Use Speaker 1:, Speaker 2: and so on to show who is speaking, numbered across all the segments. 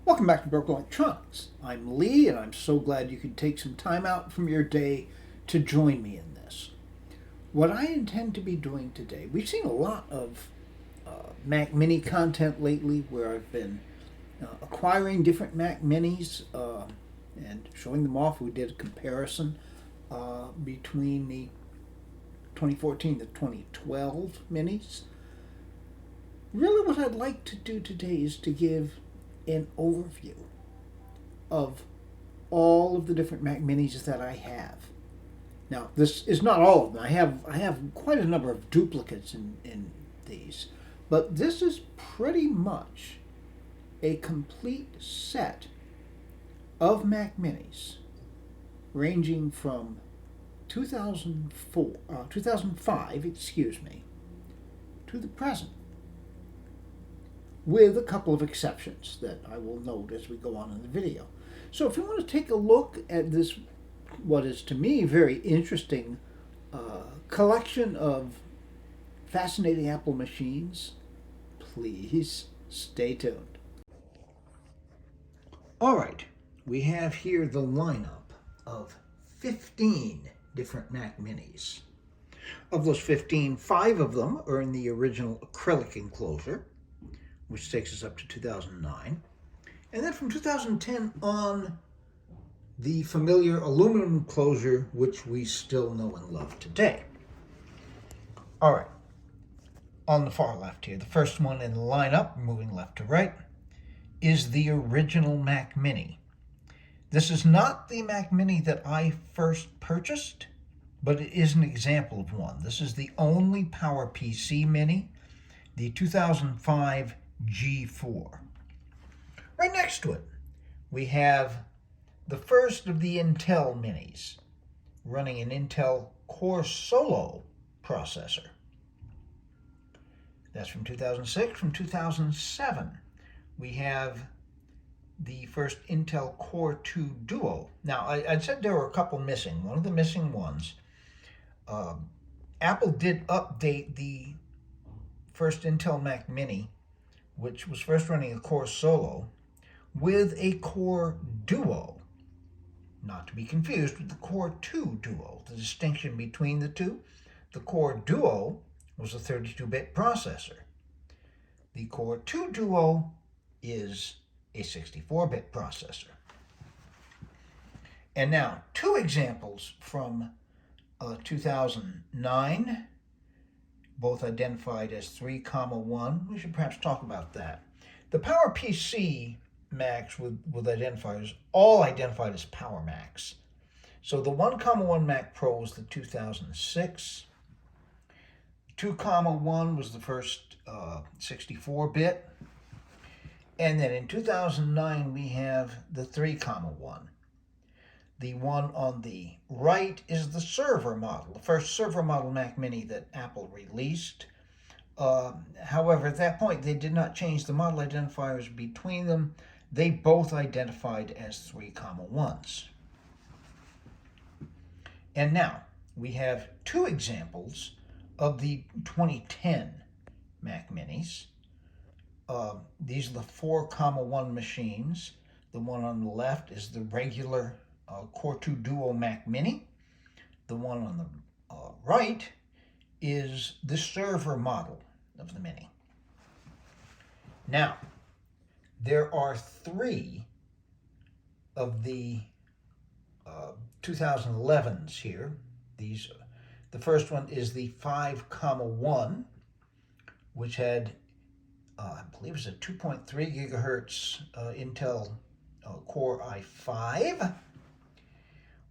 Speaker 1: Welcome back to Broke Electronics. I'm Lee, and I'm so glad you could take some time out from your day to join me in this. What I intend to be doing today, we've seen a lot of Mac Mini content lately where I've been acquiring different Mac Minis and showing them off. We did a comparison between the 2014 to 2012 minis. Really, what I'd like to do today is to give an overview of all of the different Mac Minis that I have. Now, this is not all of them. I have quite a number of duplicates in these, but this is pretty much a complete set of Mac Minis, ranging from 2005, to the present, with a couple of exceptions that I will note as we go on in the video. So if you want to take a look at this, what is to me very interesting collection of fascinating Apple machines, please stay tuned. All right, we have here the lineup of 15 different Mac Minis. Of those 15, 5 of them are in the original acrylic enclosure, which takes us up to 2009. And then from 2010 on, the familiar aluminum enclosure, which we still know and love today. All right, on the far left here, the first one in the lineup, moving left to right, is the original Mac Mini. This is not the Mac Mini that I first purchased, but it is an example of one. This is the only PowerPC Mini, the 2005 G4. Right next to it, we have the first of the Intel Minis, running an Intel Core Solo processor. That's from 2006. From 2007, we have the first Intel Core 2 Duo. Now, I said there were a couple missing. One of the missing ones, Apple did update the first Intel Mac Mini, which was first running a Core Solo, with a Core Duo. Not to be confused with the Core 2 Duo. The distinction between the two, the Core Duo was a 32-bit processor. The Core 2 Duo is a 64-bit processor. And now, two examples from 2009, both identified as 3,1. We should perhaps talk about that. The PowerPC Macs with identifiers, all identified as Power Macs. So the 1,1 Mac Pro was the 2006. 2,1 was the first 64-bit. And then in 2009, we have the 3,1. The one on the right is the server model, the first server model Mac Mini that Apple released. However, at that point, they did not change the model identifiers between them. They both identified as 3,1s. And now, we have two examples of the 2010 Mac Minis. These are the 4,1 machines. The one on the left is the regular Core 2 Duo Mac Mini. The one on the right is the server model of the Mini. Now, there are 3 of the 2011s here. The first one is the 5,1, which had, I believe it's a 2.3 gigahertz Intel Core i5,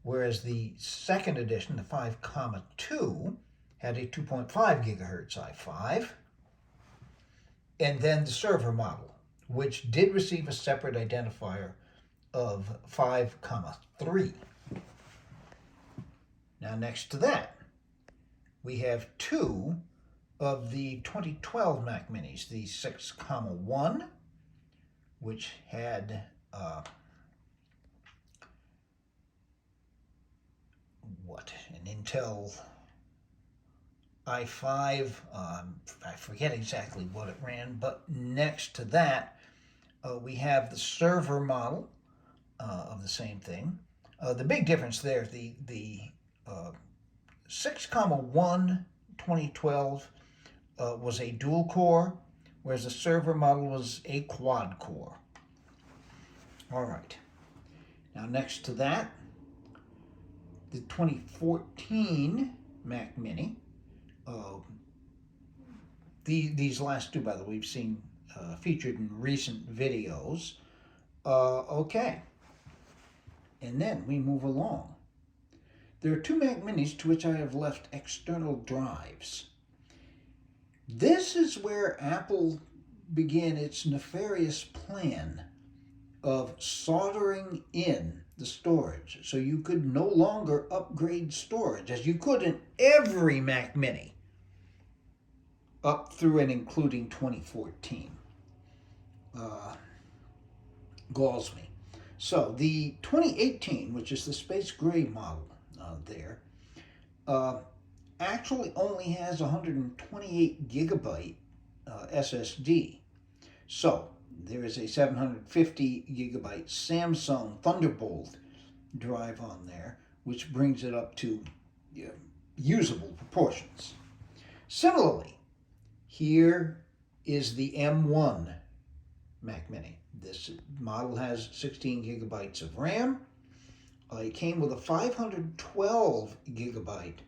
Speaker 1: whereas the second edition, the 5,2, had a 2.5 gigahertz i5, and then the server model, which did receive a separate identifier of 5,3. Now, next to that, we have 2 of the 2012 Mac Minis, the 6,1, which had an Intel i5. I forget exactly what it ran, but next to that, We have the server model of the same thing. The big difference there, the 6,1 2012 was a dual core, whereas the server model was a quad core. All right. Now next to that, the 2014 Mac Mini. These last two, by the way, we've seen featured in recent videos. Okay. And then we move along. There are two Mac Minis to which I have left external drives. This is where Apple began its nefarious plan of soldering in the storage, so you could no longer upgrade storage, as you could in every Mac Mini up through and including 2014. Galls me. So the 2018, which is the space gray model there, actually only has 128 gigabyte SSD. So there is a 750 gigabyte Samsung Thunderbolt drive on there, which brings it up to usable proportions. Similarly, here is the M1 Mac Mini. This model has 16 gigabytes of RAM. It came with a 512 gigabyte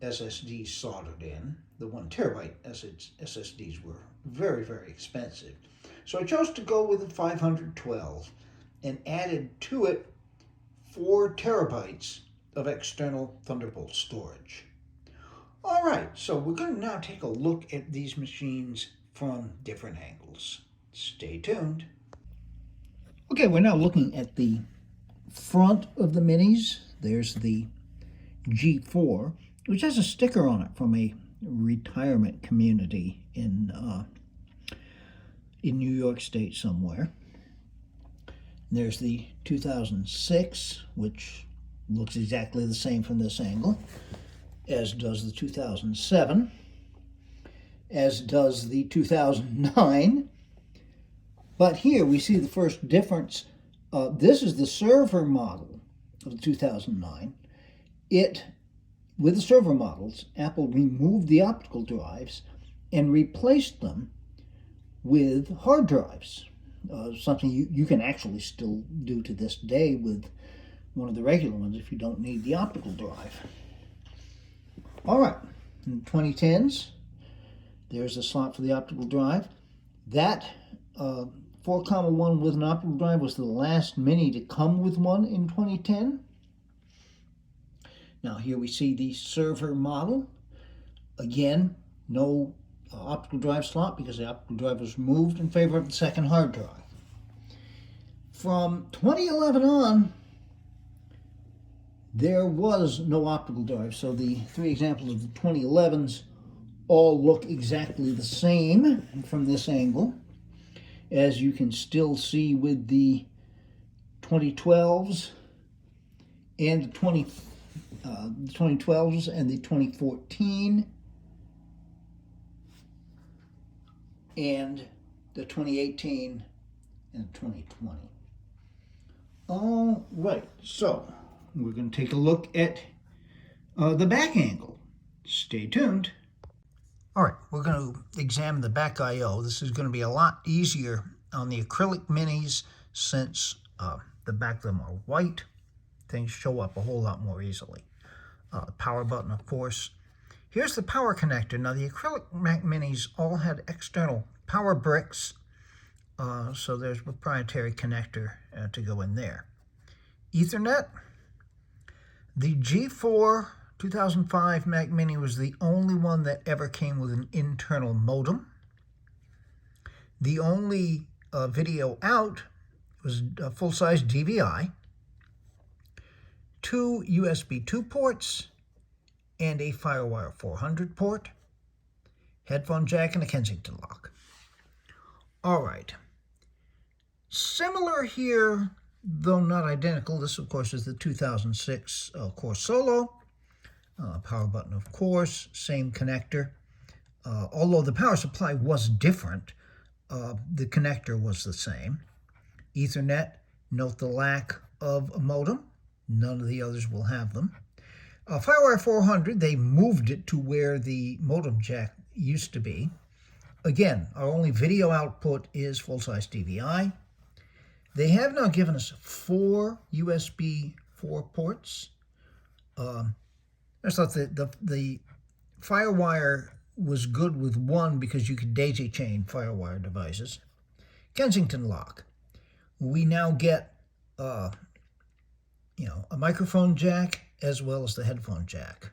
Speaker 1: SSD soldered in. The 1 terabyte SSDs were very, very expensive. So I chose to go with the 512 and added to it 4 terabytes of external Thunderbolt storage. All right, so we're going to now take a look at these machines from different angles. Stay tuned. Okay, we're now looking at the front of the Minis. There's the G4, which has a sticker on it from a retirement community in New York State somewhere. There's the 2006, which looks exactly the same from this angle, as does the 2007, as does the 2009. But here we see the first difference. This is the server model of the 2009. With the server models, Apple removed the optical drives and replaced them with hard drives, something you can actually still do to this day with one of the regular ones if you don't need the optical drive. All right, in the 2010s, there's a slot for the optical drive. That 4,1 with an optical drive was the last Mini to come with one in 2010. Now here we see the server model. Again, no optical drive slot because the optical drive was removed in favor of the second hard drive. From 2011 on, there was no optical drive, so the 3 examples of the 2011s all look exactly the same from this angle, as you can still see with the 2012s and the 2012s and the 2014 and the 2018 and 2020. All right, so we're going to take a look at the back angle. Stay tuned. All right, we're going to examine the back I/O. This is going to be a lot easier on the acrylic Minis since the back of them are white. Things show up a whole lot more easily. The power button, of course. Here's the power connector. Now, the acrylic Mac Minis all had external power bricks, so there's a proprietary connector to go in there. Ethernet. The G4 2005 Mac Mini was the only one that ever came with an internal modem. The only video out was a full-size DVI, 2 USB 2 ports, and a FireWire 400 port, headphone jack, and a Kensington lock. All right. Similar here, though not identical. This, of course, is the 2006 Core Solo. Power button, of course, same connector. Although the power supply was different, the connector was the same. Ethernet, note the lack of a modem. None of the others will have them. FireWire 400, they moved it to where the modem jack used to be. Again, our only video output is full-size DVI. They have now given us 4 USB 4 ports. I thought that the FireWire was good with one because you could daisy chain FireWire devices. Kensington lock. We now get a microphone jack as well as the headphone jack.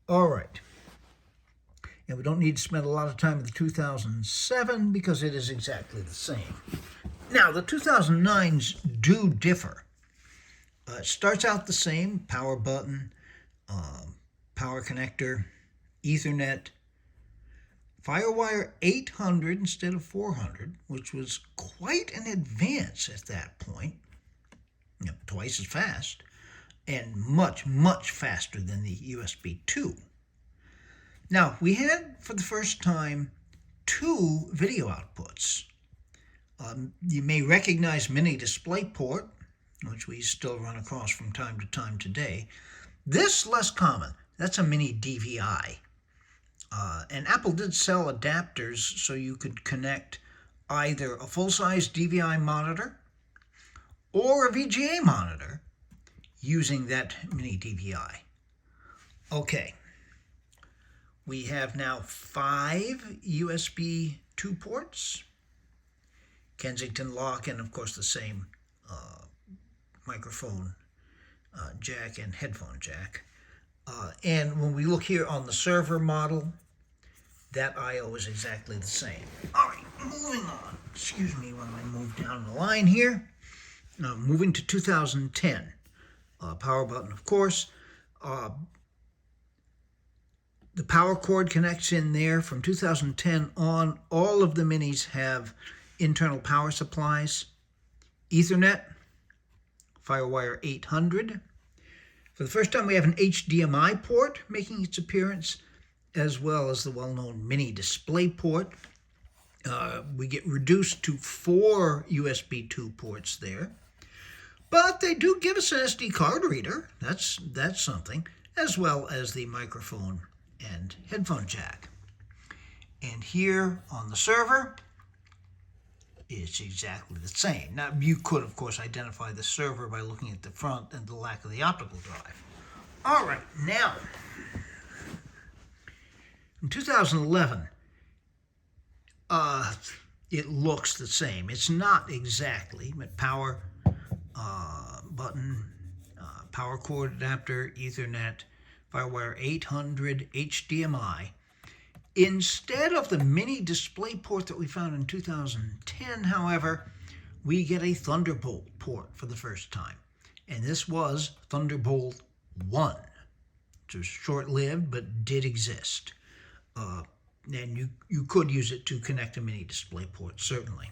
Speaker 1: All right. And we don't need to spend a lot of time with the 2007 because it is exactly the same. Now, the 2009s do differ. It starts out the same: power button, power connector, Ethernet, FireWire 800 instead of 400, which was quite an advance at that point. Twice as fast, and much, much faster than the USB 2. Now, we had, for the first time, 2 video outputs. You may recognize Mini DisplayPort, which we still run across from time to time today. This, less common. That's a Mini DVI. And Apple did sell adapters so you could connect either a full-size DVI monitor or a VGA monitor using that Mini DVI. Okay. We have now 5 USB 2 ports, Kensington lock, and of course the same microphone jack and headphone jack. And when we look here on the server model, that I/O is exactly the same. All right, moving on. Excuse me while I move down the line here. Moving to 2010. Power button, of course. The power cord connects in there. From 2010 on, all of the Minis have internal power supplies. Ethernet, FireWire 800. For the first time, we have an HDMI port making its appearance, as well as the well-known Mini DisplayPort. We get reduced to 4 USB 2 ports there. But they do give us an SD card reader. That's something, as well as the microphone and headphone jack. And here on the server, it's exactly the same. Now, you could, of course, identify the server by looking at the front and the lack of the optical drive. All right, now, in 2011, it looks the same. It's not exactly, but power button, power cord adapter, Ethernet, FireWire 800, HDMI. Instead of the Mini DisplayPort that we found in 2010, however, we get a Thunderbolt port for the first time. And this was Thunderbolt 1. It was short-lived, but did exist. And you could use it to connect a Mini DisplayPort, certainly.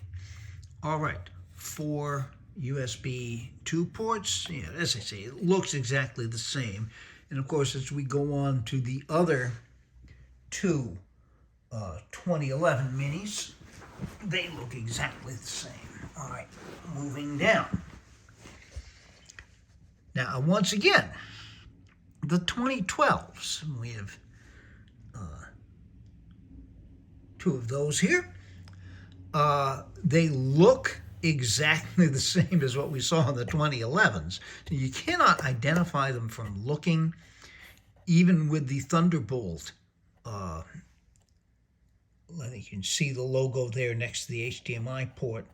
Speaker 1: All right, 4 USB 2 ports. Yeah, as I say, it looks exactly the same. And of course, as we go on to the other 2 2011 Minis, they look exactly the same. All right, moving down. Now, once again, the 2012s. We have 2 of those here. They look exactly the same as what we saw in the 2011s. You cannot identify them from looking, even with the Thunderbolt. I think you can see the logo there next to the HDMI port.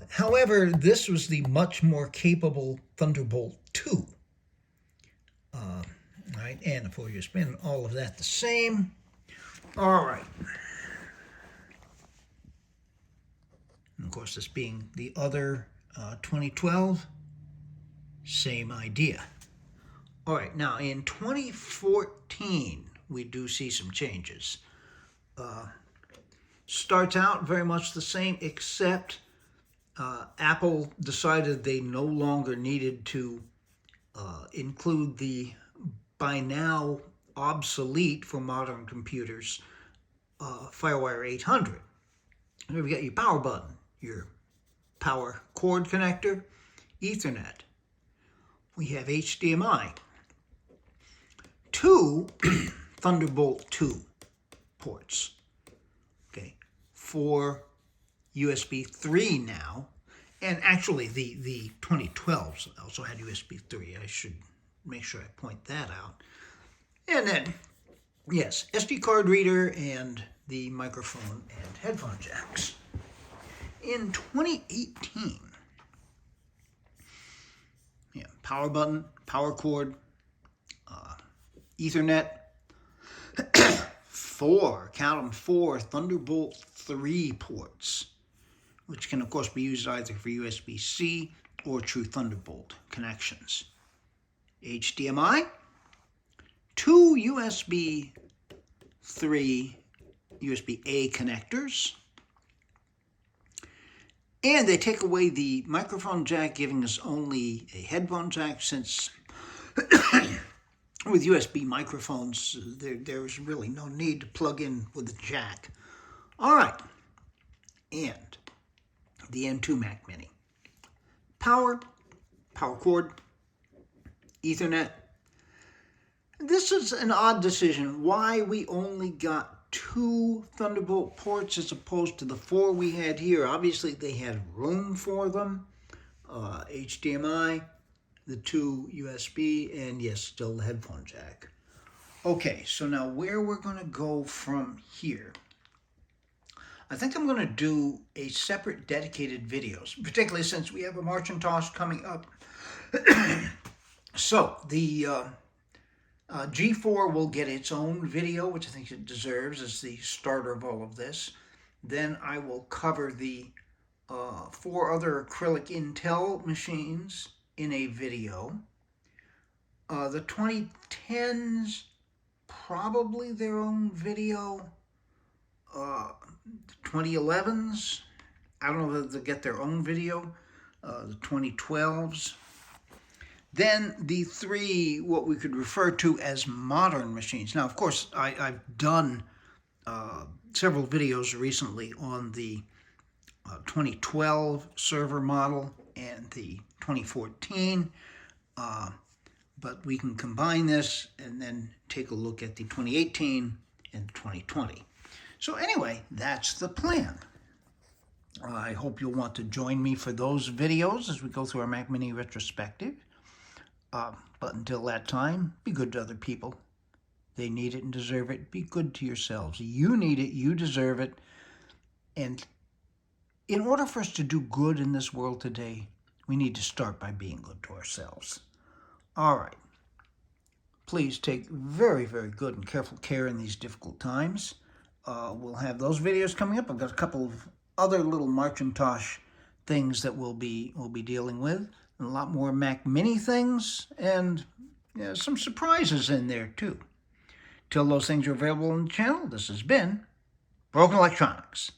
Speaker 1: However, this was the much more capable Thunderbolt 2. Right, and the 4-year spin, all of that the same. All right. And of course, this being the other 2012, same idea. All right, now in 2014, we do see some changes. Starts out very much the same, except Apple decided they no longer needed to include the by now obsolete for modern computers FireWire 800. Then we've got your power button, your power cord connector, Ethernet. We have HDMI, 2 Thunderbolt 2 ports, okay, 4 USB 3 now, and actually the 2012s also had USB 3. I should make sure I point that out. And then, yes, SD card reader and the microphone and headphone jacks. In 2018, power button, power cord, Ethernet, 4, count them, 4 Thunderbolt 3 ports, which can of course be used either for USB-C or true Thunderbolt connections. HDMI, 2 USB 3 USB-A connectors, and they take away the microphone jack, giving us only a headphone jack, since with USB microphones, there's really no need to plug in with a jack. All right, and the N2 Mac Mini. Power cord, Ethernet. This is an odd decision. Why we only got 2 Thunderbolt ports as opposed to the 4 we had here. Obviously, they had room for them. HDMI, the 2 USB, and yes, still the headphone jack. Okay, so now where we're going to go from here. I think I'm going to do a separate dedicated videos, particularly since we have a Marcintosh coming up. So the G4 will get its own video, which I think it deserves as the starter of all of this. Then I will cover the 4 other acrylic Intel machines in a video. The 2010s, probably their own video. The 2011s, I don't know if they'll get their own video. The 2012s. Then the 3, what we could refer to as modern machines. Now, of course, I've done several videos recently on the 2012 server model and the 2014, but we can combine this and then take a look at the 2018 and the 2020. So anyway, that's the plan. I hope you'll want to join me for those videos as we go through our Mac Mini retrospective. But until that time, be good to other people. They need it and deserve it. Be good to yourselves. You need it. You deserve it. And in order for us to do good in this world today, we need to start by being good to ourselves. All right. Please take very, very good and careful care in these difficult times. We'll have those videos coming up. I've got a couple of other little Marcintosh things that we'll be dealing with. A lot more Mac Mini things, and some surprises in there, too. Till those things are available on the channel, this has been Broken Electronics.